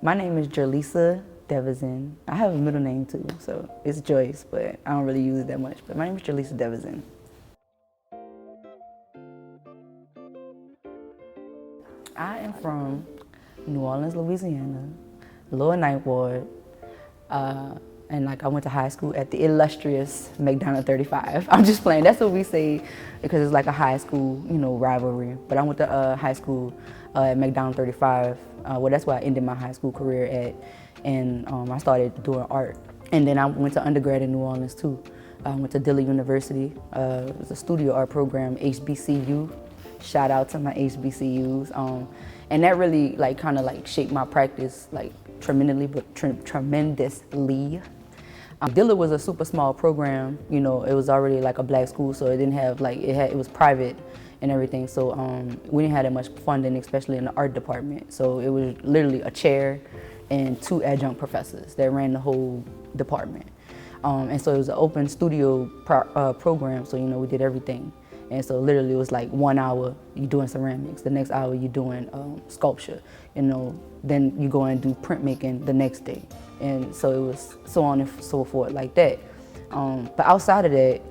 My name is Jer'Lisa Devezin. I have a middle name too, so it's Joyce, but I don't really use it that much. But my name is Jer'Lisa Devezin. I am from New Orleans, Louisiana, Lower Ninth Ward, and I went to high school at the illustrious McDonald 35. I'm just playing. That's what we say because it's like a high school, rivalry. But I went to high school at McDonald 35. Well, that's where I ended my high school career at, and I started doing art. And then I went to undergrad in New Orleans too. I went to Dillard University. It was a studio art program, HBCU. Shout out to my HBCUs. And that really kind of shaped my practice tremendously. Dillard was a super small program. It was already a black school, so it didn't have it was private and everything. So we didn't have that much funding, especially in the art department. So it was literally a chair and 2 adjunct professors that ran the whole department. And so it was an open studio program. So we did everything. And so literally it was 1 hour you doing ceramics, the next hour you doing sculpture, then you go and do printmaking the next day. And so it was so on and so forth like that. But outside of that,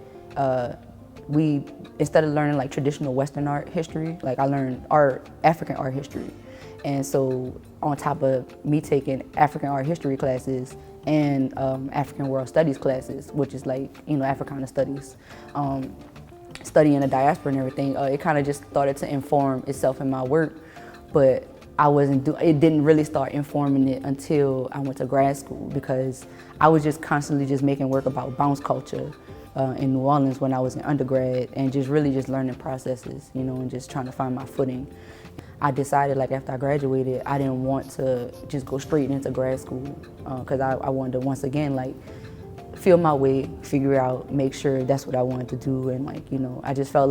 we, instead of learning traditional Western art history, I learned African art history. And so on top of me taking African art history classes and African world studies classes, which is Africana studies, studying the diaspora and everything, it kind of just started to inform itself in my work, but it didn't really start informing it until I went to grad school, because I was just constantly just making work about bounce culture in New Orleans when I was in undergrad, and just learning processes, and just trying to find my footing. I decided after I graduated, I didn't want to just go straight into grad school, because I wanted to once again feel my way, figure out, make sure that's what I wanted to do, and I just felt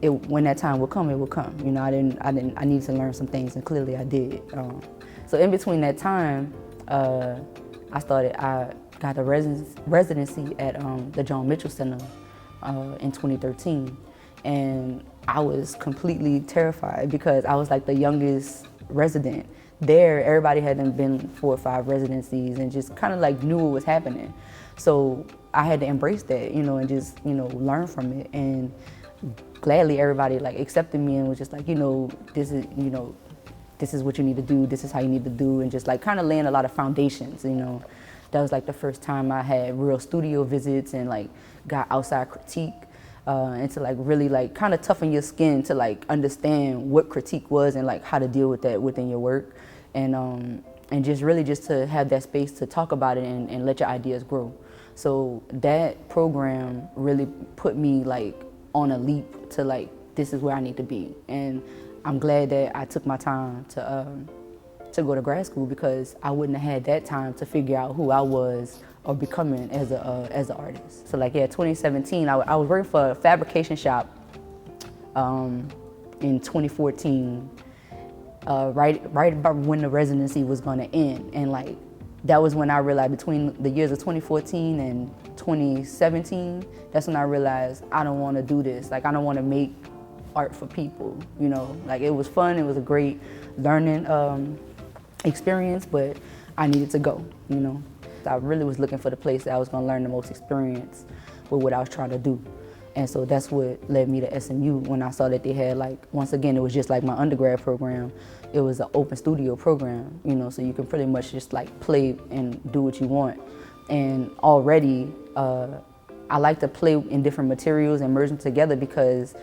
when that time would come, it would come. I needed to learn some things, and clearly I did. So in between that time, I got a residency at the John Mitchell Center in 2013, and I was completely terrified because I was the youngest resident. There, everybody had been 4 or 5 residencies and just kind of knew what was happening. So I had to embrace that, and just, learn from it. And gladly everybody accepted me and was just this is what you need to do, this is how you need to do, and just kind of laying a lot of foundations, That was the first time I had real studio visits and got outside critique. And to really kind of toughen your skin to understand what critique was and how to deal with that within your work, and just really just to have that space to talk about it and let your ideas grow. So that program really put me on a leap to this is where I need to be, and I'm glad that I took my time to go to grad school, because I wouldn't have had that time to figure out who I was or becoming as an artist. So 2017, I was working for a fabrication shop in 2014, right about when the residency was gonna end. And that was when I realized, between the years of 2014 and 2017, that's when I realized I don't wanna do this. I don't wanna make art for people, It was fun, it was a great learning experience, but I needed to go, I really was looking for the place that I was going to learn the most experience with what I was trying to do. And so that's what led me to SMU when I saw that they had once again, it was just my undergrad program. It was an open studio program, so you can pretty much just play and do what you want. And already, I like to play in different materials and merge them together, because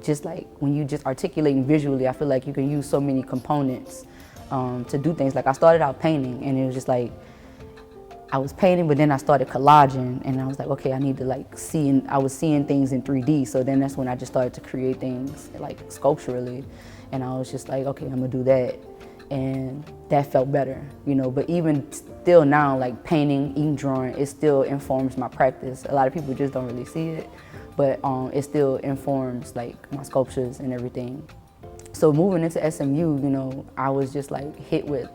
just when you just articulating visually, I feel you can use so many components to do things. I started out painting, and it was just I was painting, but then I started collaging, and I was okay, I need to I was seeing things in 3D, so then that's when I just started to create things sculpturally, and I was just okay, I'm gonna do that, and that felt better, but even still now, painting, even drawing, it still informs my practice. A lot of people just don't really see it, but it still informs my sculptures and everything. So moving into SMU, I was just hit with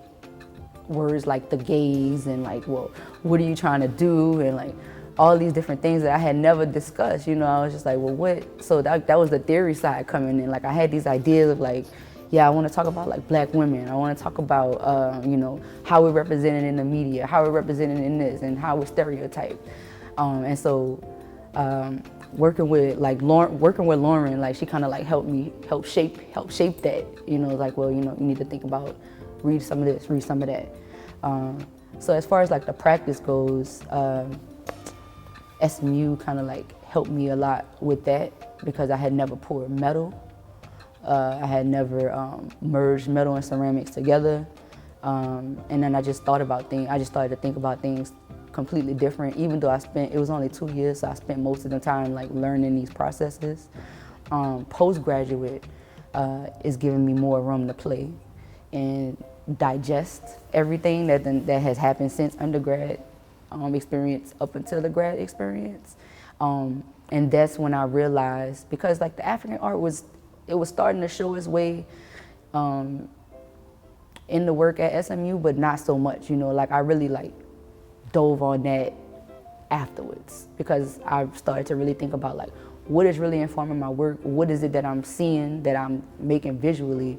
words like the gaze and well, what are you trying to do, and all these different things that I had never discussed. I was just well, what? So that was the theory side coming in. I had these ideas of yeah, I want to talk about like Black women. I want to talk about, you know, how we're represented in the media, how we're represented in this, and how we're stereotyped. And so working with Lauren, like she kind of like help shape that. You know, like, well, you know, you need to think about, read some of this, read some of that. So as far as like the practice goes, SMU kind of like helped me a lot with that because I had never poured metal. I had never merged metal and ceramics together. And then I just started to think about things completely different, even though it was only 2 years, so I spent most of the time like learning these processes. Postgraduate is giving me more room to play and digest everything that has happened since undergrad experience up until the grad experience. And that's when I realized, because like the African art was starting to show its way in the work at SMU, but not so much, you know, like I really like dove on that afterwards because I started to really think about like what is really informing my work, what is it that I'm seeing, that I'm making visually.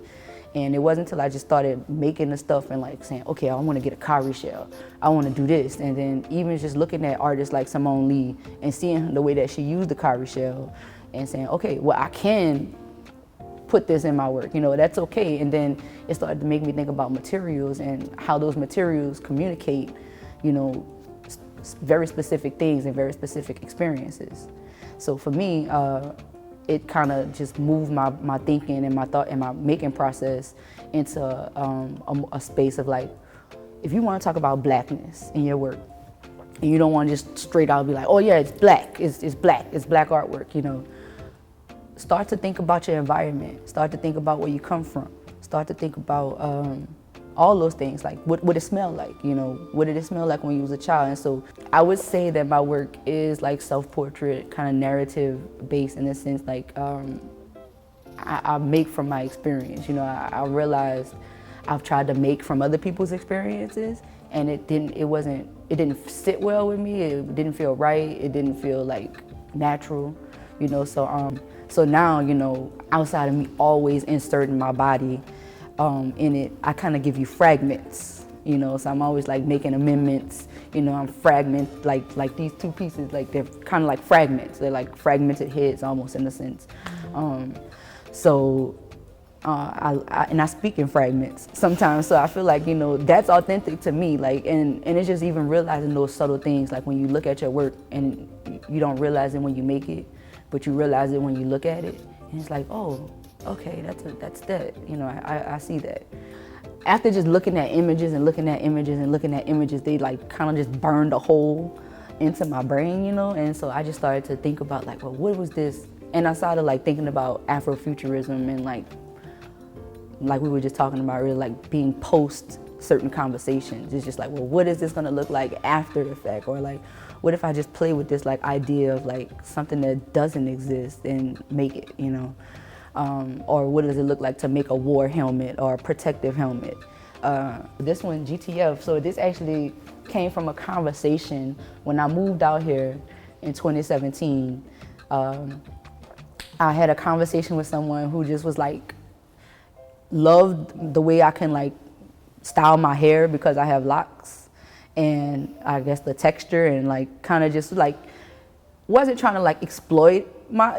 And it wasn't until I just started making the stuff and like saying, okay, I want to get a cowrie shell, I want to do this. And then even just looking at artists like Simone Lee and seeing the way that she used the cowrie shell and saying, okay, well, I can put this in my work, you know, that's okay. And then it started to make me think about materials and how those materials communicate, you know, very specific things and very specific experiences. So for me, it kind of just moved my thinking and my thought and my making process into a space of like, if you want to talk about Blackness in your work, and you don't want to just straight out be like, oh yeah, it's black, it's black artwork, you know. Start to think about your environment, start to think about where you come from, start to think about all those things, like what it smelled like, you know, what did it smell like when you was a child? And so I would say that my work is like self-portrait, kind of narrative based in the sense like I make from my experience, you know. I realized I've tried to make from other people's experiences and it didn't sit well with me, it didn't feel right, it didn't feel like natural, you know. So now, you know, outside of me always inserting my body in it, I kind of give you fragments, you know, so I'm always like making amendments, you know. I'm fragment, like these two pieces, like they're kind of like fragments, they're like fragmented heads almost in a sense. I speak in fragments sometimes, so I feel like, you know, that's authentic to me, like, and it's just even realizing those subtle things, like when you look at your work and you don't realize it when you make it, but you realize it when you look at it, and it's like, oh, okay, that's that, you know, I see that. After just looking at images and looking at images and looking at images, they like kind of just burned a hole into my brain, you know, and so I just started to think about like, well, what was this? And I started like thinking about Afrofuturism and like we were just talking about, really like being post certain conversations. It's just like, well, what is this gonna look like after the fact? Or like, what if I just play with this like idea of like something that doesn't exist and make it, you know? Or what does it look like to make a war helmet or a protective helmet? This one, GTF, so this actually came from a conversation when I moved out here in 2017. I had a conversation with someone who just was like, loved the way I can like style my hair because I have locks, and I guess the texture, and like kind of just like wasn't trying to like exploit my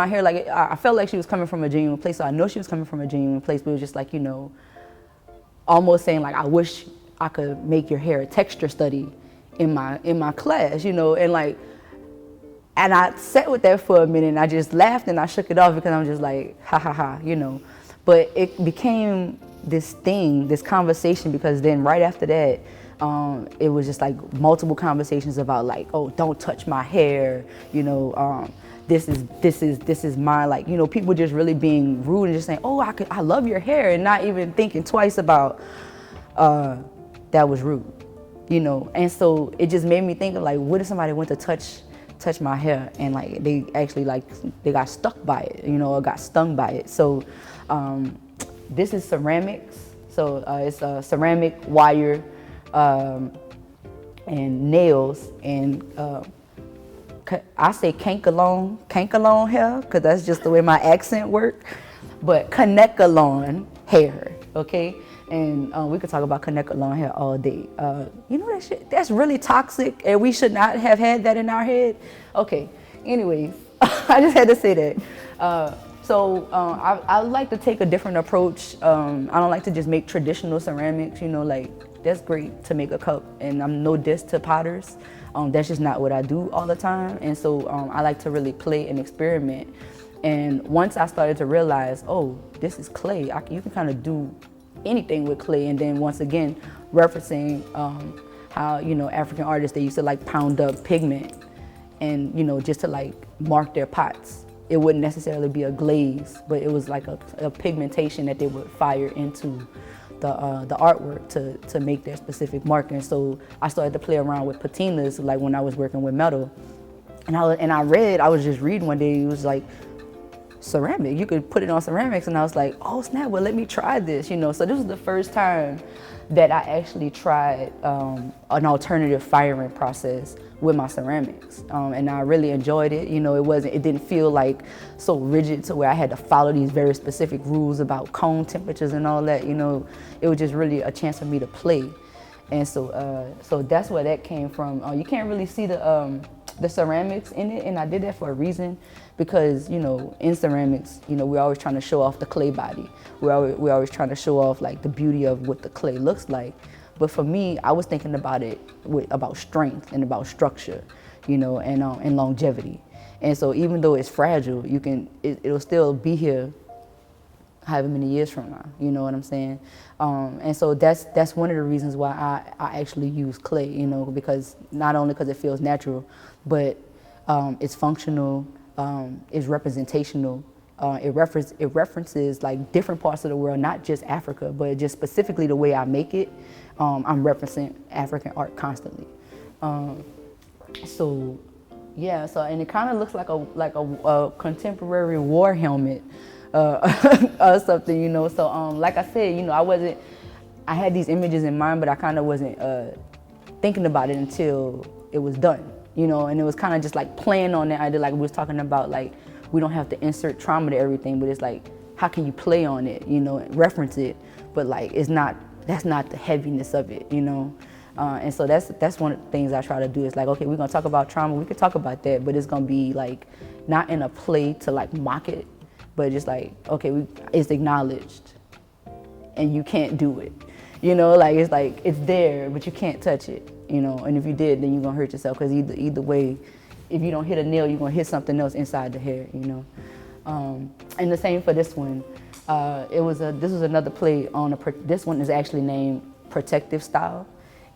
hair. Like I felt like she was coming from a genuine place, so I know she was coming from a genuine place, but it was just like, you know, almost saying like, I wish I could make your hair a texture study in my class, you know. And like, and I sat with that for a minute and I just laughed and I shook it off because I'm just like, ha ha ha, you know. But it became this thing, this conversation, because then right after that, it was just like multiple conversations about like, oh, don't touch my hair, you know, this is my, like, you know, people just really being rude and just saying, oh, I love your hair, and not even thinking twice about that was rude, you know. And so it just made me think of like, what if somebody went to touch my hair and like they actually like they got stuck by it, you know, or got stung by it. So this is ceramics. So it's ceramic, wire, and nails, and I say cankalone hair because that's just the way my accent works. but Kaneka lawn hair, okay? And we could talk about Kaneka lawn hair all day. You know that shit, that's really toxic and we should not have had that in our head. Okay, anyways, I just had to say that. I like to take a different approach. I don't like to just make traditional ceramics, you know, like that's great to make a cup and I'm no diss to potters. That's just not what I do all the time. And so I like to really play and experiment. And once I started to realize, oh, this is clay, you can kind of do anything with clay. And then once again, referencing how, you know, African artists, they used to like pound up pigment and, you know, just to like mark their pots. It wouldn't necessarily be a glaze, but it was like a pigmentation that they would fire into the artwork to make their specific marking. So I started to play around with patinas, like when I was working with metal. And I was just reading one day, it was like, ceramic, you could put it on ceramics, and I was like, oh snap, well let me try this, you know. So this was the first time that I actually tried an alternative firing process with my ceramics, and I really enjoyed it. You know, it didn't feel like so rigid to where I had to follow these very specific rules about cone temperatures and all that. You know, it was just really a chance for me to play, and so that's where that came from. You can't really see the ceramics in it, and I did that for a reason, because, you know, in ceramics, you know, we're always trying to show off the clay body. We're always trying to show off like the beauty of what the clay looks like. But for me, I was thinking about it about strength and about structure, you know, and longevity. And so even though it's fragile, it'll still be here however many years from now, you know what I'm saying? And so that's one of the reasons why I actually use clay, you know, because not only because it feels natural, but it's functional, it's representational. It references like different parts of the world, not just Africa, but just specifically the way I make it. I'm referencing African art constantly. So and it kind of looks like a contemporary war helmet. Or something, you know. So like I said, you know, I had these images in mind, but I kind of wasn't thinking about it until it was done, you know. And it was kind of just like playing on that idea, like we was talking about, like we don't have to insert trauma to everything, but it's like, how can you play on it, you know, and reference it, but like that's not the heaviness of it, you know. And so that's one of the things I try to do, is like, okay, we're gonna talk about trauma, we could talk about that, but it's gonna be like not in a play to like mock it, but just like, okay, it's acknowledged and you can't do it. You know, like it's there, but you can't touch it, you know, and if you did, then you're gonna hurt yourself, because either way, if you don't hit a nail, you're gonna hit something else inside the hair, you know. And the same for this one. This was another play on this one is actually named Protective Style.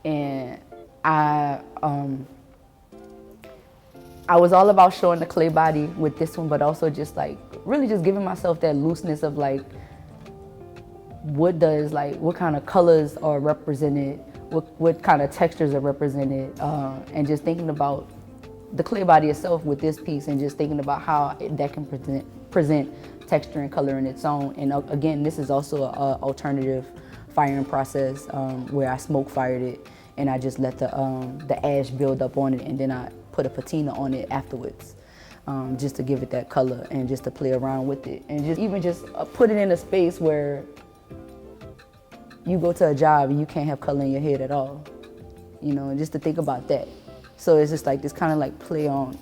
And I was all about showing the clay body with this one, but also just like really just giving myself that looseness of like what kind of colors are represented, what kind of textures are represented, and just thinking about the clay body itself with this piece, and just thinking about how that can present texture and color in its own. And again, this is also an alternative firing process where I smoke fired it, and I just let the ash build up on it, and then I put a patina on it afterwards, just to give it that color and just to play around with it, and just put it in a space where you go to a job and you can't have color in your head at all, you know, and just to think about that. So it's just like this kind of like play on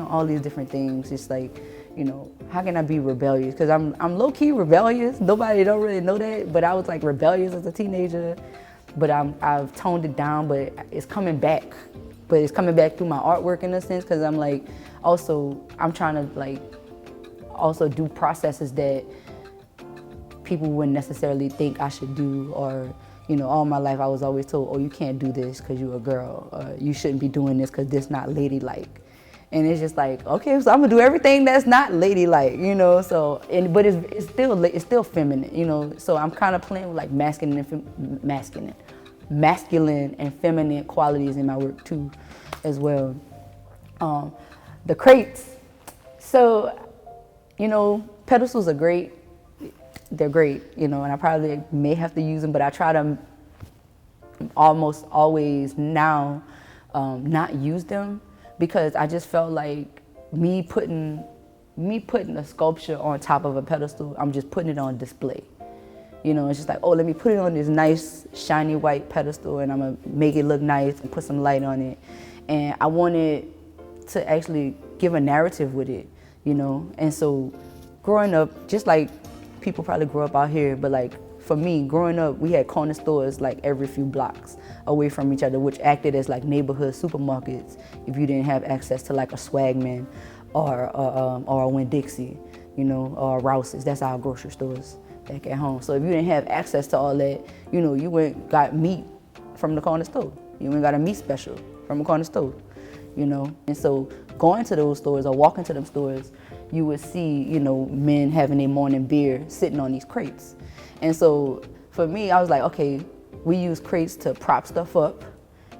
all these different things. It's like, you know, how can I be rebellious? Because I'm low-key rebellious. Nobody don't really know that, but I was like rebellious as a teenager. But I've toned it down, but it's coming back. But it's coming back through my artwork in a sense, because I'm like, I'm trying to like also do processes that people wouldn't necessarily think I should do. Or, you know, all my life I was always told, oh, you can't do this because you're a girl. You shouldn't be doing this because this not ladylike. And it's just like, okay, so I'm gonna do everything that's not ladylike, you know. So, but it's still feminine, you know. So I'm kind of playing with like masculine and feminine qualities in my work too, as well. The crates. So, you know, pedestals are great. They're great, you know, and I probably may have to use them, but I try to almost always now not use them, because I just felt like me putting me putting a sculpture on top of a pedestal, I'm just putting it on display. You know, it's just like, oh, let me put it on this nice shiny white pedestal and I'm gonna make it look nice and put some light on it. And I wanted to actually give a narrative with it, you know? And so growing up, just like people probably grew up out here, but like for me, growing up, we had corner stores like every few blocks away from each other, which acted as like neighborhood supermarkets if you didn't have access to like a Swagman or a Winn-Dixie, you know, or Rouse's. That's our grocery stores back at home. So if you didn't have access to all that, you know, you went got meat from the corner store. You went got a meat special from a corner store, you know. And so going to those stores or walking to them stores, you would see, you know, men having their morning beer sitting on these crates. And so for me, I was like, okay, we use crates to prop stuff up.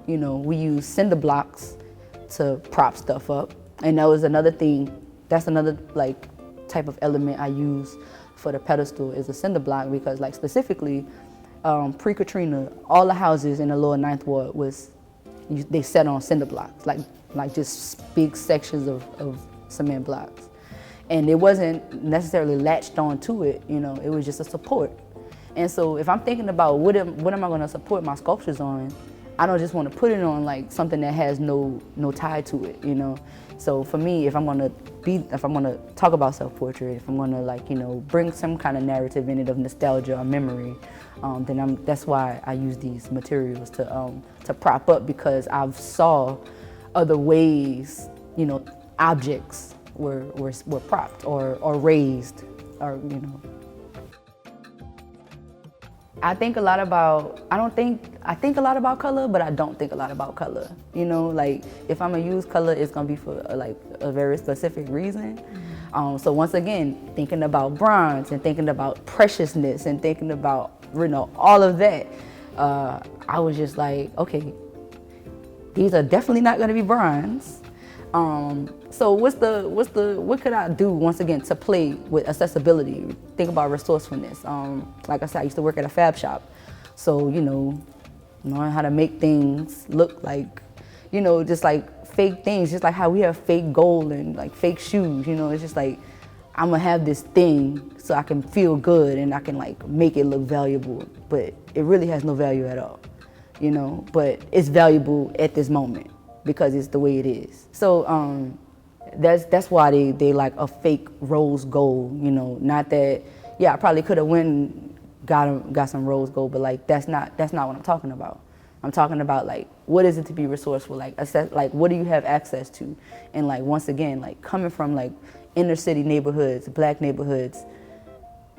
You know, we use cinder blocks to prop stuff up. And that was another thing, that's another like type of element I use for the pedestal is a cinder block, because like specifically pre-Katrina, all the houses in the lower Ninth Ward they sat on cinder blocks, like just big sections of cement blocks. And it wasn't necessarily latched onto it, you know, it was just a support. And so if I'm thinking about what am I gonna support my sculptures on, I don't just want to put it on like something that has no tie to it, you know. So for me, if I'm gonna talk about self-portrait, if I'm gonna like, you know, bring some kind of narrative in it of nostalgia or memory, then that's why I use these materials to prop up, because I've saw other ways, you know, objects were propped or raised, or you know. I think a lot about, I think a lot about color, but I don't think a lot about color. You know, like if I'm gonna use color, it's gonna be for like a very specific reason. Mm-hmm. So once again, thinking about bronze and thinking about preciousness and thinking about, you know, all of that, I was just like, okay, these are definitely not gonna be bronze. So what could I do once again to play with accessibility? Think about resourcefulness. Like I said, I used to work at a fab shop. So, you know, knowing how to make things look like, you know, just like fake things, just like how we have fake gold and like fake shoes, you know, it's just like, I'm gonna have this thing so I can feel good and I can like make it look valuable, but it really has no value at all, you know, but it's valuable at this moment, because it's the way it is. So that's why they like a fake rose gold, you know. Not that, yeah, I probably could have went and got some rose gold, but like that's not what I'm talking about. I'm talking about like, what is it to be resourceful? Like what do you have access to? And like once again, like coming from like inner city neighborhoods, black neighborhoods,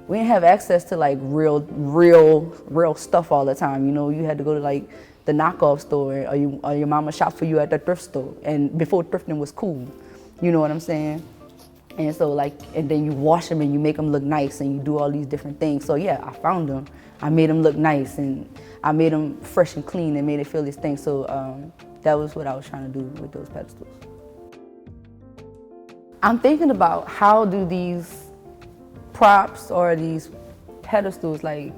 we didn't have access to like real stuff all the time. You know, you had to go to like the knockoff store, or your mama shop for you at the thrift store, and before thrifting was cool, you know what I'm saying? And so like, and then you wash them and you make them look nice and you do all these different things. So yeah, I found them, I made them look nice, and I made them fresh and clean and made it feel this thing. So that was what I was trying to do with those pedestals. I'm thinking about how do these props or these pedestals, like,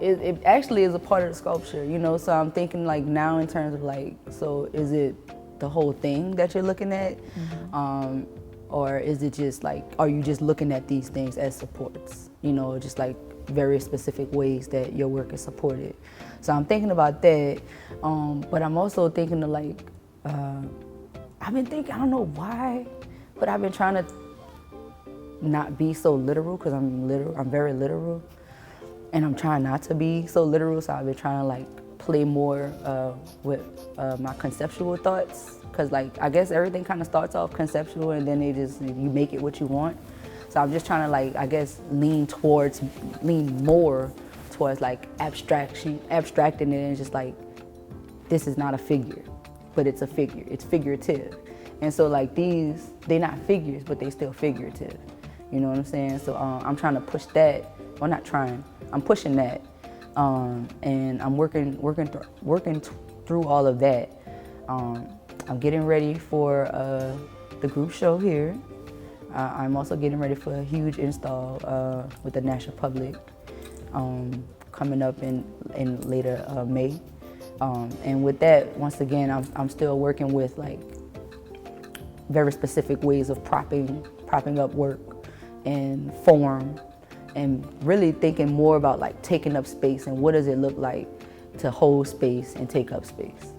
it actually is a part of the sculpture, you know? So I'm thinking like now in terms of like, so is it the whole thing that you're looking at? Mm-hmm. Or is it just like, are you just looking at these things as supports? You know, just like very specific ways that your work is supported. So I'm thinking about that, but I'm also thinking of like, I've been thinking, I don't know why, but I've been trying to not be so literal, because I'm very literal. And I'm trying not to be so literal, so I've been trying to like play more with my conceptual thoughts, because like I guess everything kind of starts off conceptual and then you make it what you want. So I'm just trying to like, I guess, lean more towards like abstracting it, and just like, this is not a figure, but it's a figure, it's figurative. And so like these, they're not figures, but they still figurative. You know what I'm saying? So I'm trying to push that. Well, not trying, I'm pushing that, and I'm working through all of that. I'm getting ready for the group show here. I'm also getting ready for a huge install with the National Public coming up in later May. And with that, once again, I'm still working with like very specific ways of propping propping up work and form, and really thinking more about like taking up space and what does it look like to hold space and take up space.